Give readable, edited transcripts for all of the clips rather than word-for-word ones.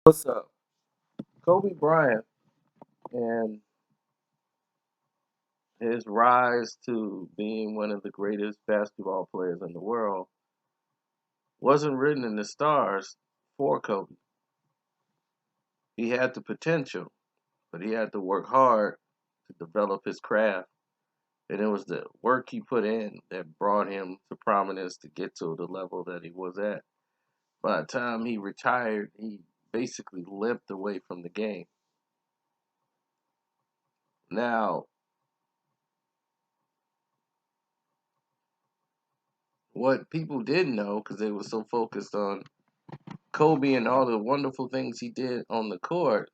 What's up? Kobe Bryant and his rise to being one of the greatest basketball players in the world wasn't written in the stars for Kobe. He had the potential, but he had to work hard to develop his craft. And it was the work he put in that brought him to prominence to get to the level that he was at. By the time he retired, he basically limped away from the game. Now, what people didn't know, because they were so focused on Kobe and all the wonderful things he did on the court,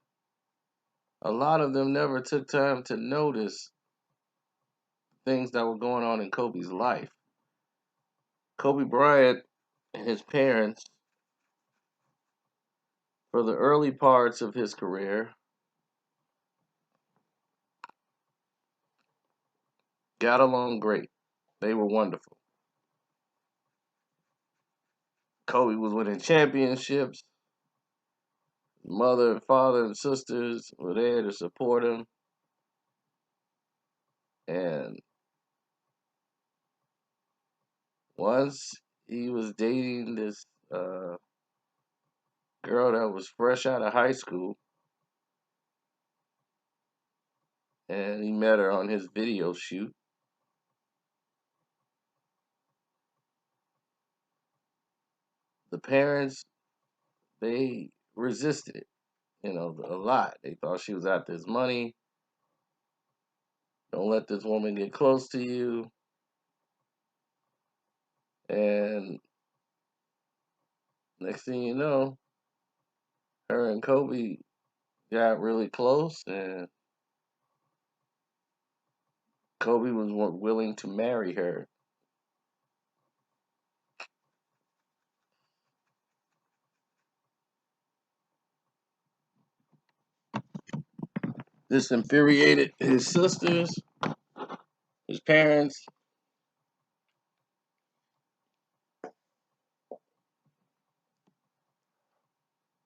a lot of them never took time to notice things that were going on in Kobe's life. Kobe Bryant and his parents, for the early parts of his career, got along great. They were wonderful. Kobe was winning championships. Mother, father, and sisters were there to support him. And once he was dating this girl that was fresh out of high school, and he met her on his video shoot. The parents, they resisted it, a lot. They thought she was after his money. Don't let this woman get close to you. And next thing you know, her and Kobe got really close, and Kobe was willing to marry her. This infuriated his sisters, his parents,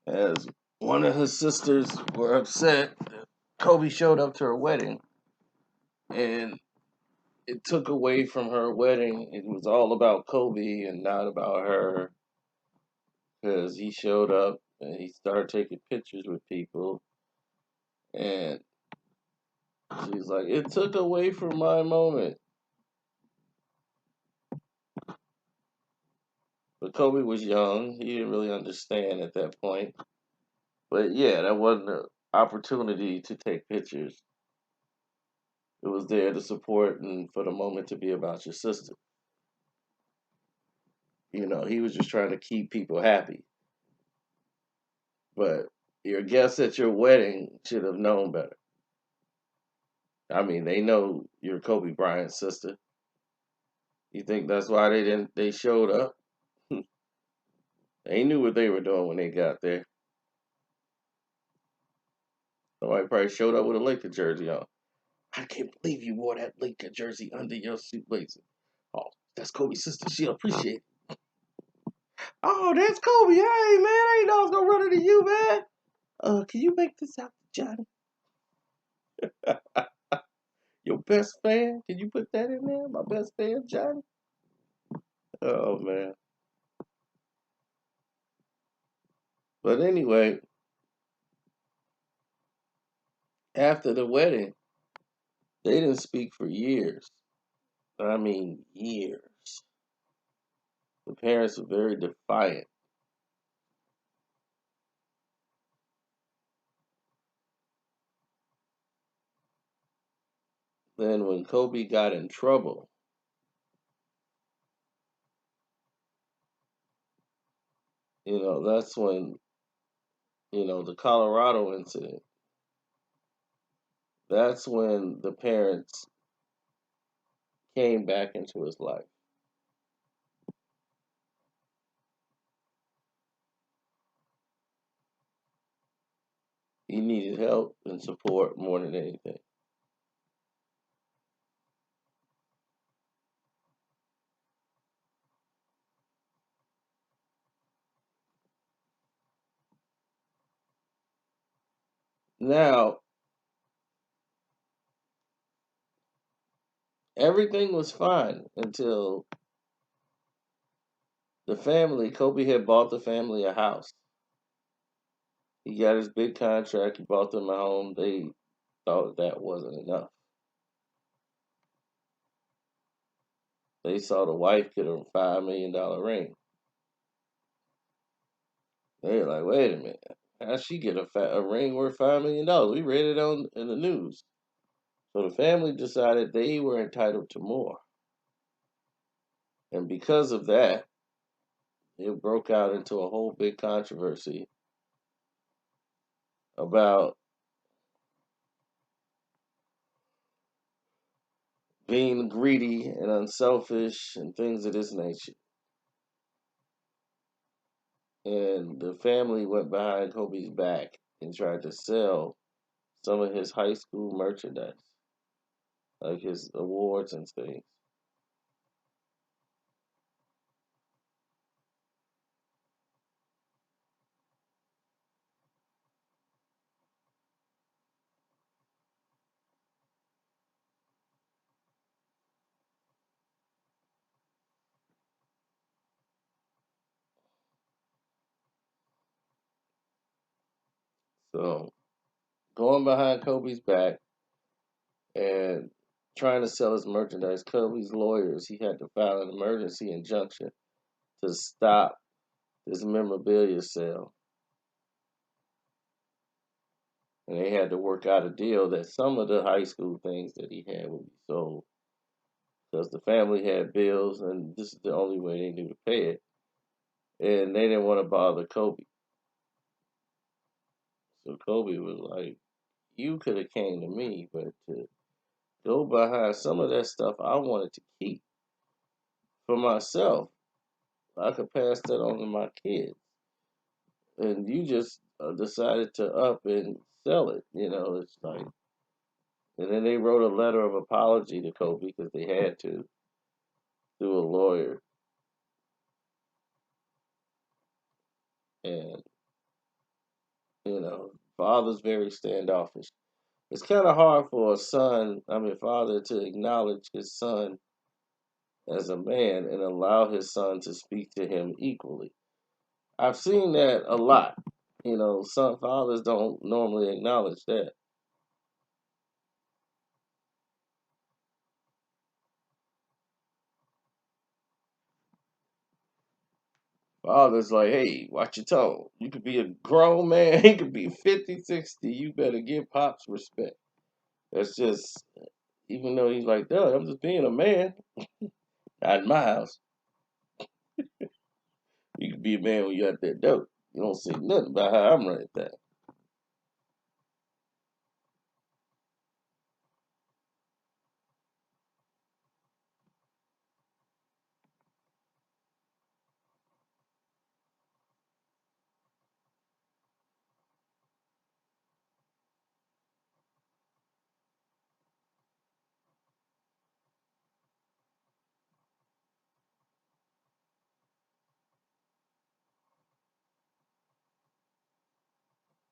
as one of his sisters were upset that Kobe showed up to her wedding, and it took away from her wedding. It was all about Kobe and not about her, because he showed up and he started taking pictures with people, and she's like, it took away from my moment. But Kobe was young. He didn't really understand at that point. But yeah, that wasn't an opportunity to take pictures. It was there to support and for the moment to be about your sister. He was just trying to keep people happy. But your guests at your wedding should have known better. I mean, they know you're Kobe Bryant's sister. You think that's why they showed up? They knew what they were doing when they got there. Somebody probably showed up with a Laker jersey on. I can't believe you wore that Laker jersey under your suit blazer. Oh, that's Kobe's sister. She'll appreciate it. Oh, that's Kobe. Hey, man, I ain't know I was gonna run into you, man. Can you make this out to Johnny? Your best fan? Can you put that in there? My best fan, Johnny? Oh, man. But anyway, after the wedding, they didn't speak for years. I mean, years. The parents were very defiant. Then, when Kobe got in trouble, that's when, the Colorado incident, that's when the parents came back into his life. He needed help and support more than anything. Now, everything was fine until Kobe had bought the family a house. He got his big contract, he bought them a home. They thought that wasn't enough. They saw the wife get a $5 million ring. They were like, wait a minute. How'd she get a ring worth $5 million? We read it in the news. So the family decided they were entitled to more. And because of that, it broke out into a whole big controversy about being greedy and unselfish and things of this nature. And the family went behind Kobe's back and tried to sell some of his high school merchandise, like his awards and things. So going behind Kobe's back and trying to sell his merchandise, Kobe's lawyers, he had to file an emergency injunction to stop this memorabilia sale. And they had to work out a deal that some of the high school things that he had would be sold because the family had bills and this is the only way they knew to pay it. And they didn't want to bother Kobe. So Kobe was like, you could have came to me, but to go behind some of that stuff I wanted to keep for myself, I could pass that on to my kids. And you just decided to up and sell it. It's like, and then they wrote a letter of apology to Kobe because they had to through a lawyer. And, father's very standoffish. It's kind of hard for father to acknowledge his son as a man and allow his son to speak to him equally. I've seen that a lot. Some fathers don't normally acknowledge that. Fathers like, hey, watch your tone. You could be a grown man. He could be 50, 60. You better give Pops respect. That's just, even though he's like, duh, I'm just being a man. Not in my house. You can be a man when you got that dope. You don't say nothing about how I'm running that.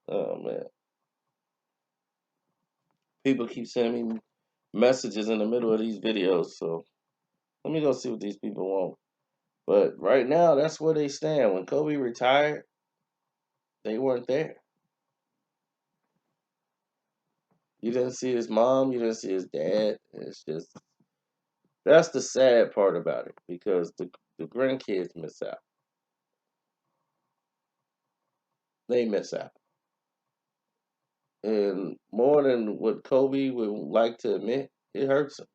Oh man. People keep sending me messages in the middle of these videos, so let me go see what these people want. But right now, that's where they stand. When Kobe retired, they weren't there. You didn't see his mom, you didn't see his dad. It's just that's the sad part about it because the grandkids miss out. They miss out. And more than what Kobe would like to admit, it hurts him.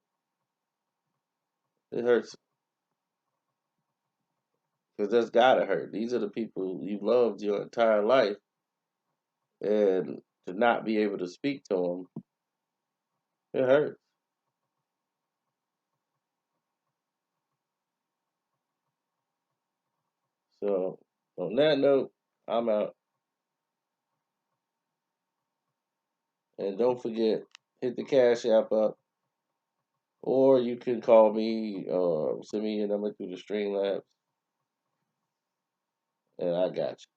It hurts him. Because that's gotta hurt. These are the people you've loved your entire life. And to not be able to speak to them, it hurts. So on that note, I'm out. And don't forget, hit the Cash App up. Or you can call me or send me your number through the Streamlabs. And I got you.